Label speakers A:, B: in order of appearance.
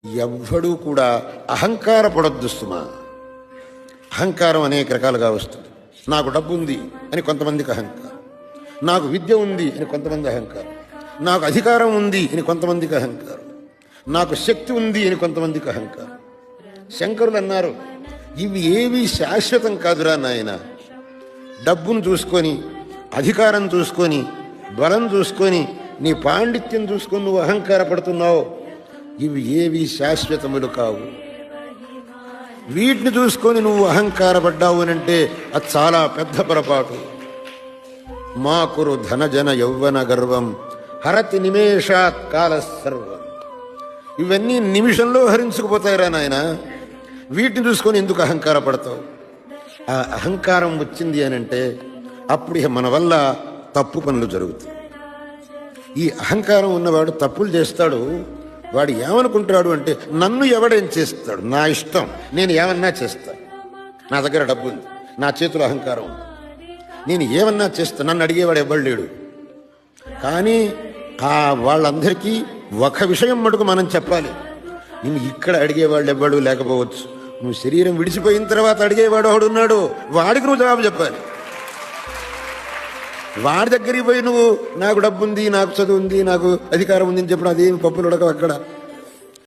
A: ఎవ్వడూ కూడా అహంకారపడొద్దు సుమా. అహంకారం అనేక రకాలుగా వస్తుంది. నాకు డబ్బు ఉంది అని కొంతమందికి అహంకారం, నాకు విద్య ఉంది అని కొంతమంది అహంకారం, నాకు అధికారం ఉంది అని కొంతమందికి అహంకారం, నాకు శక్తి ఉంది అని కొంతమందికి అహంకారం. శంకరులు అన్నారు, ఇవి ఏవి శాశ్వతం కాదురా నాయన. డబ్బును చూసుకొని, అధికారం చూసుకొని, బలం చూసుకొని, నీ పాండిత్యం చూసుకొని నువ్వు అహంకారపడుతున్నావు. ఇవి ఏవి శాశ్వతములు కావు. వీటిని చూసుకొని నువ్వు అహంకారపడ్డావు అనంటే అది చాలా పెద్ద పొరపాటు. మా కురు ధనజన యౌవన గర్వం హరతి నిమేషాత్ కాల సర్వం. ఇవన్నీ నిమిషంలో హరించుకుపోతాయిరా నాయన. వీటిని చూసుకొని ఎందుకు అహంకారపడతావు? ఆ అహంకారం వచ్చింది అనంటే అప్పుడు ఇక మన వల్ల తప్పు పనులు జరుగుతాయి. ఈ అహంకారం ఉన్నవాడు తప్పులు చేస్తాడు. వాడు ఏమనుకుంటాడు అంటే, నన్ను ఎవడేం చేస్తాడు, నా ఇష్టం, నేను ఏమన్నా చేస్తాను, నా దగ్గర డబ్బు ఉంది, నా చేతిలో అహంకారం ఉంది, నేను ఏమన్నా చేస్తాను, నన్ను అడిగేవాడు ఎవ్వడు లేడు. కానీ వాళ్ళందరికీ ఒక విషయం మటుకు మనం చెప్పాలి, నేను ఇక్కడ అడిగేవాళ్ళు ఎవ్వడు లేకపోవచ్చు, నువ్వు శరీరం విడిచిపోయిన తర్వాత అడిగేవాడు ఒకడున్నాడు, వాడికి నువ్వు జవాబు చెప్పాలి. వాడి దగ్గరికి పోయి నువ్వు నాకు డబ్బు ఉంది, నాకు చదువు ఉంది, నాకు అధికారం ఉంది అని చెప్పడం అదేమి పప్పులు ఉడకవు అక్కడ.